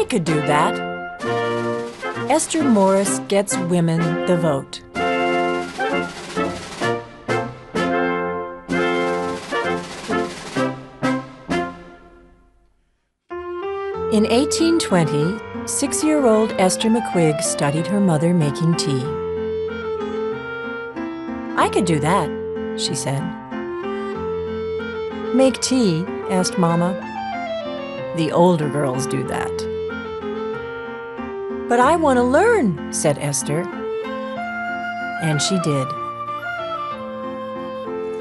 could do that. Esther Morris gets women the vote. In 1820, 6-year-old Esther McQuigg studied her mother making tea. "I could do that," she said. "Make tea?" asked Mama. "The older girls do that." "But I want to learn," said Esther. And she did.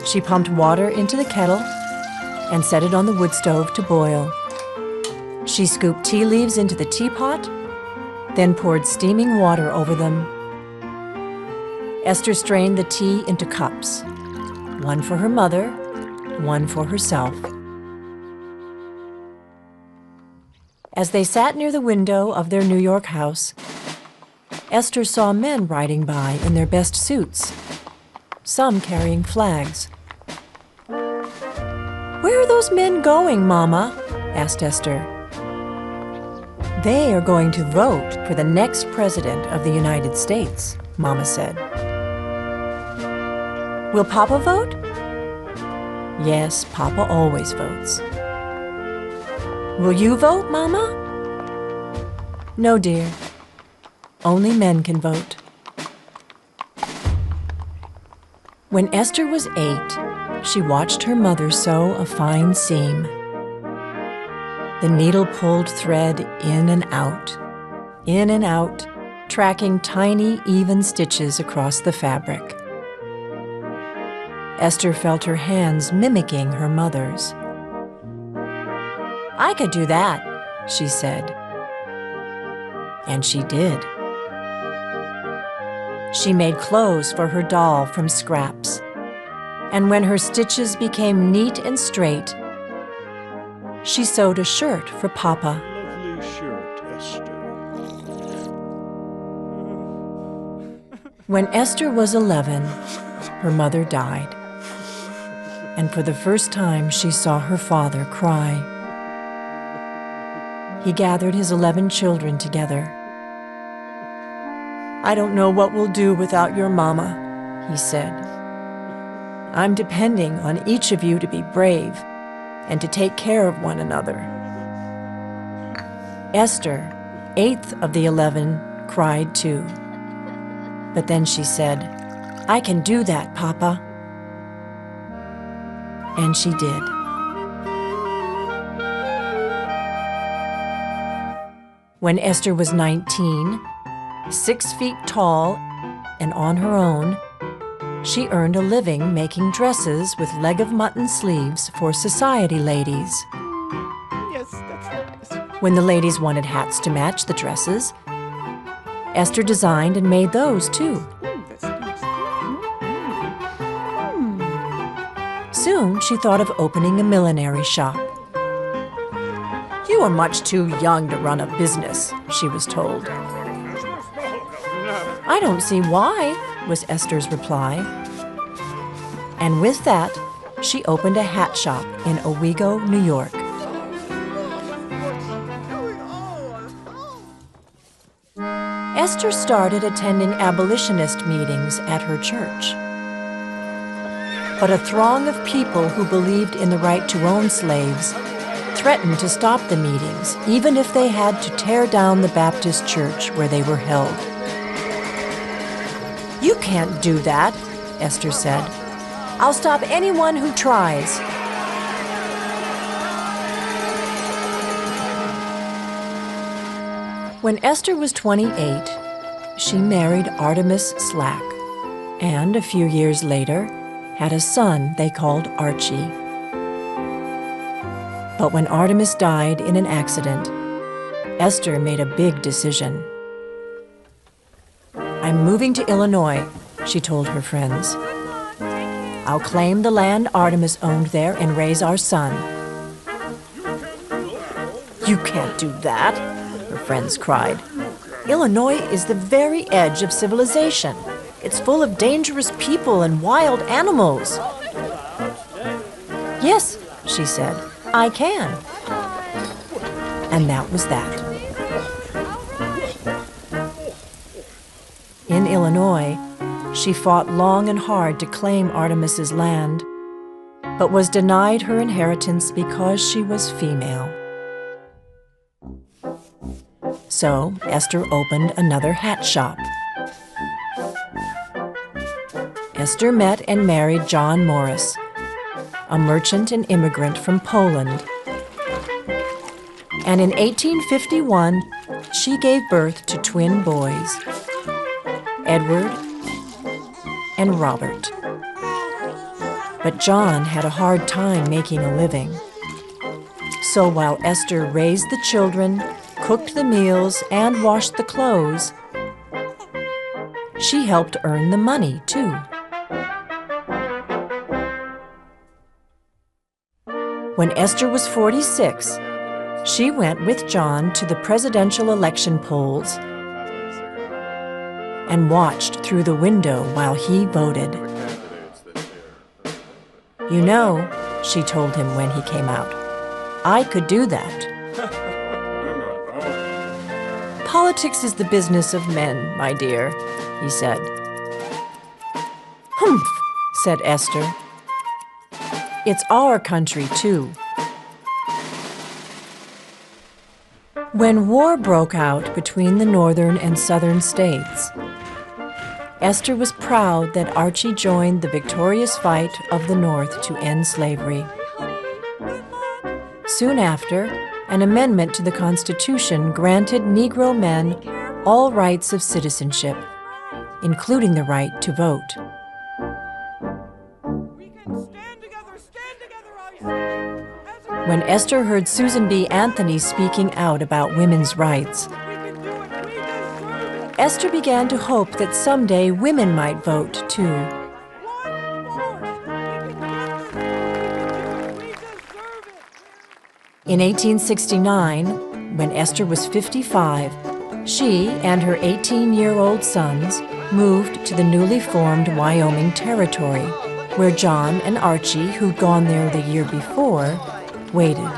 She pumped water into the kettle and set it on the wood stove to boil. She scooped tea leaves into the teapot, then poured steaming water over them. Esther strained the tea into cups, one for her mother, one for herself. As they sat near the window of their New York house, Esther saw men riding by in their best suits, some carrying flags. "Where are those men going, Mama?" asked Esther. "They are going to vote for the next president of the United States," Mama said. "Will Papa vote?" "Yes, Papa always votes." "Will you vote, Mama?" "No, dear. Only men can vote." When Esther was 8, she watched her mother sew a fine seam. The needle pulled thread in and out, tracking tiny, even stitches across the fabric. Esther felt her hands mimicking her mother's. "I could do that," she said. And she did. She made clothes for her doll from scraps, and when her stitches became neat and straight, she sewed a shirt for Papa. Lovely shirt, Esther. When Esther was 11, her mother died, and for the first time she saw her father cry. He gathered his 11 children together. "I don't know what we'll do without your Mama," he said. "I'm depending on each of you to be brave and to take care of one another." Esther, 8th of the 11, cried too. But then she said, "I can do that, Papa." And she did. When Esther was 19, 6 feet tall and on her own, she earned a living making dresses with leg of mutton sleeves for society ladies. Yes, that's nice. When the ladies wanted hats to match the dresses, Esther designed and made those too. That's nice. Soon she thought of opening a millinery shop. "You are much too young to run a business," she was told. "I don't see why," was Esther's reply. And with that, she opened a hat shop in Owego, New York. Esther started attending abolitionist meetings at her church. But a throng of people who believed in the right to own slaves threatened to stop the meetings, even if they had to tear down the Baptist church where they were held. "You can't do that," Esther said. "I'll stop anyone who tries." When Esther was 28, she married Artemus Slack, and a few years later had a son they called Archie. But when Artemus died in an accident, Esther made a big decision. "I'm moving to Illinois," she told her friends. "I'll claim the land Artemus owned there and raise our son." "You can't do that," her friends cried. "Illinois is the very edge of civilization. It's full of dangerous people and wild animals." "Yes," she said, "I can." And that was that. in Illinois, she fought long and hard to claim Artemis's land, but was denied her inheritance because she was female. So Esther opened another hat shop. Esther met and married John Morris, a merchant and immigrant from Poland. And in 1851, she gave birth to twin boys, Edward and Robert. But John had a hard time making a living. So while Esther raised the children, cooked the meals, and washed the clothes, she helped earn the money, too. When Esther was 46, she went with John to the presidential election polls and watched through the window while he voted. "You know," she told him when he came out, "I could do that." "Politics is the business of men, my dear," he said. "Humph," said Esther. "It's our country, too." When war broke out between the northern and southern states, Esther was proud that Archie joined the victorious fight of the North to end slavery. Soon after, an amendment to the Constitution granted Negro men all rights of citizenship, including the right to vote. When Esther heard Susan B. Anthony speaking out about women's rights, Esther began to hope that someday women might vote, too. In 1869, when Esther was 55, she and her 18-year-old sons moved to the newly formed Wyoming Territory, where John and Archie, who'd gone there the year before, waited.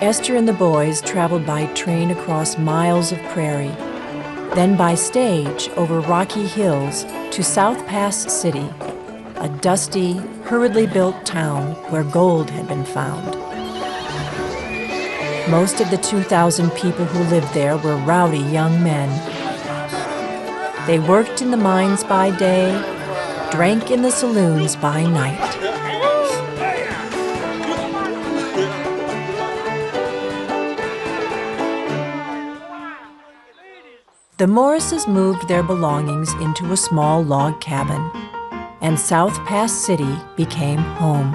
Esther and the boys traveled by train across miles of prairie, then by stage over rocky hills to South Pass City, a dusty, hurriedly built town where gold had been found. Most of the 2,000 people who lived there were rowdy young men. They worked in the mines by day, drank in the saloons by night. The Morrises moved their belongings into a small log cabin, and South Pass City became home.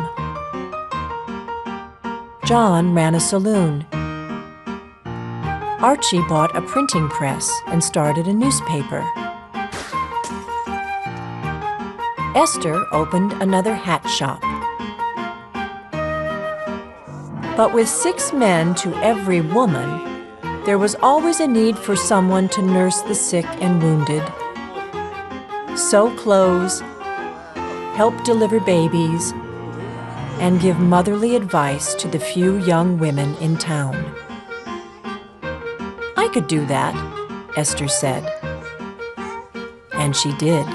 John ran a saloon. Archie bought a printing press and started a newspaper. Esther opened another hat shop. But with 6 men to every woman, there was always a need for someone to nurse the sick and wounded, sew clothes, help deliver babies, and give motherly advice to the few young women in town. "I could do that," Esther said. And she did.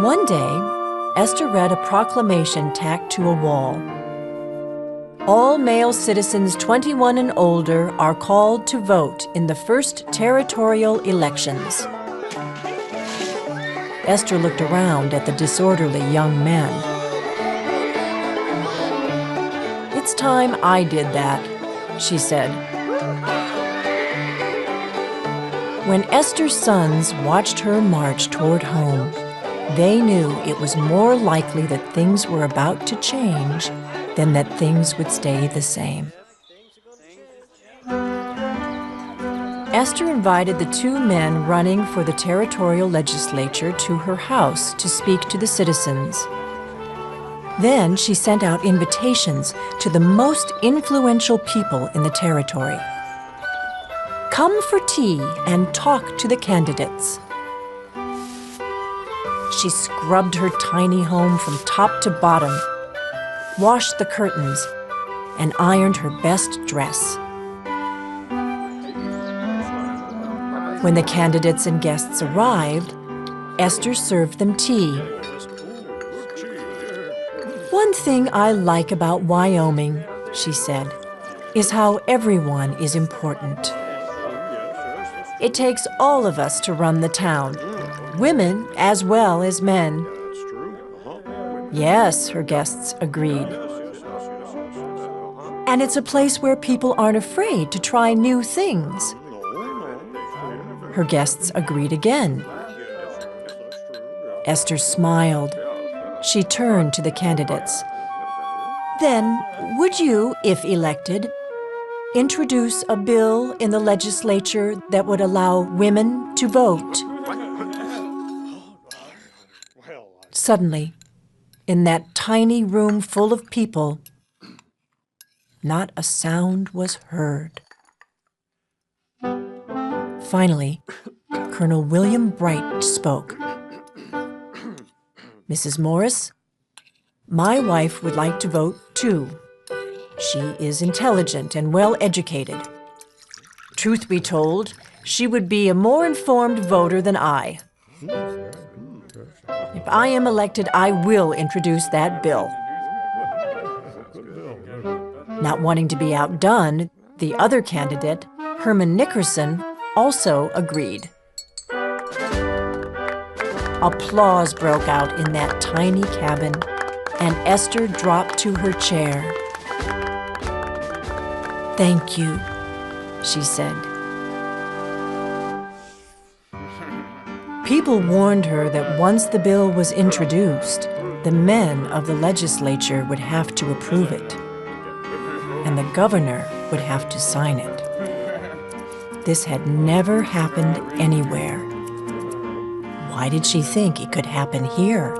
One day, Esther read a proclamation tacked to a wall. "All male citizens 21 and older are called to vote in the first territorial elections." Esther looked around at the disorderly young men. "It's time I did that," she said. When Esther's sons watched her march toward home, they knew it was more likely that things were about to change than that things would stay the same. Esther invited the 2 men running for the territorial legislature to her house to speak to the citizens. Then she sent out invitations to the most influential people in the territory. "Come for tea and talk to the candidates." She scrubbed her tiny home from top to bottom, washed the curtains, and ironed her best dress. When the candidates and guests arrived, Esther served them tea. "One thing I like about Wyoming," she said, "is how everyone is important. It takes all of us to run the town, women as well as men." "Yes," her guests agreed. "And it's a place where people aren't afraid to try new things." Her guests agreed again. Esther smiled. She turned to the candidates. "Then, would you, if elected, introduce a bill in the legislature that would allow women to vote?" Suddenly, in that tiny room full of people, not a sound was heard. Finally, Colonel William Bright spoke. "Mrs. Morris, my wife would like to vote too. She is intelligent and well-educated. Truth be told, she would be a more informed voter than I. If I am elected, I will introduce that bill." Not wanting to be outdone, the other candidate, Herman Nickerson, also agreed. Applause broke out in that tiny cabin, and Esther dropped to her chair. "Thank you," she said. People warned her that once the bill was introduced, the men of the legislature would have to approve it, and the governor would have to sign it. This had never happened anywhere. Why did she think it could happen here?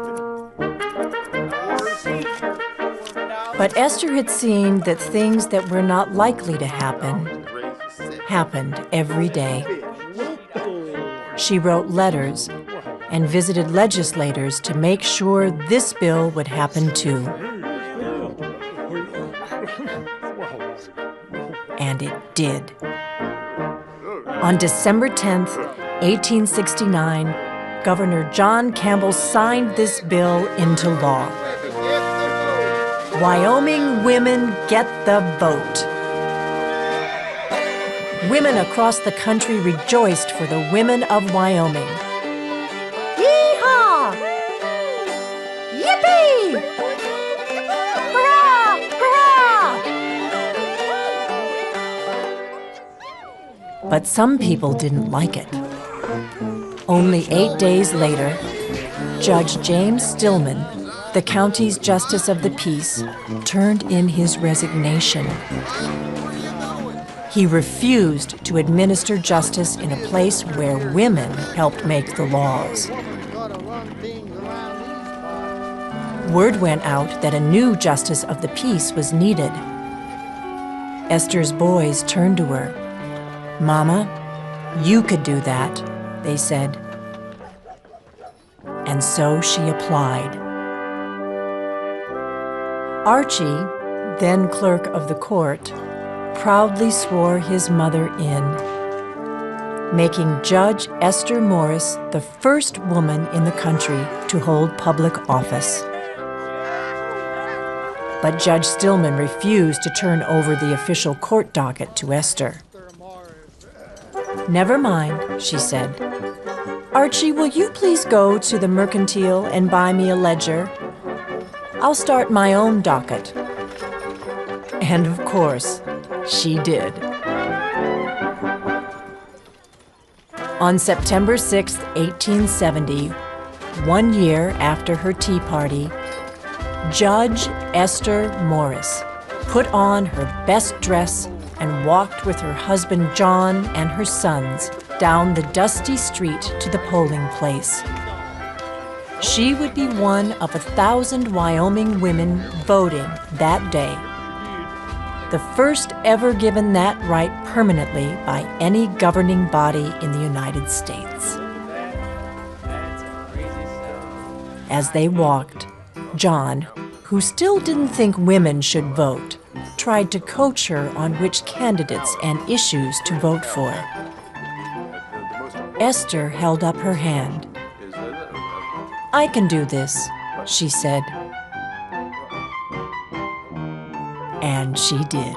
But Esther had seen that things that were not likely to happen happened every day. She wrote letters and visited legislators to make sure this bill would happen too. And it did. On December 10th, 1869, Governor John Campbell signed this bill into law. Wyoming women get the vote. Women across the country rejoiced for the women of Wyoming. Yee-haw! Yippee! Hurrah! Hurrah! But some people didn't like it. Only 8 days later, Judge James Stillman, the county's justice of the peace, turned in his resignation. He refused to administer justice in a place where women helped make the laws. Word went out that a new justice of the peace was needed. Esther's boys turned to her. "Mama, you could do that," they said. And so she applied. Archie, then clerk of the court, proudly swore his mother in, making Judge Esther Morris the first woman in the country to hold public office. But Judge Stillman refused to turn over the official court docket to Esther. "Never mind," she said. "Archie, will you please go to the mercantile and buy me a ledger? I'll start my own docket." And of course, she did. On September 6, 1870, 1 year after her tea party, Judge Esther Morris put on her best dress and walked with her husband John and her sons down the dusty street to the polling place. She would be one of 1,000 Wyoming women voting that day, the first ever given that right permanently by any governing body in the United States. As they walked, John, who still didn't think women should vote, tried to coach her on which candidates and issues to vote for. Esther held up her hand. "I can do this," she said. And she did.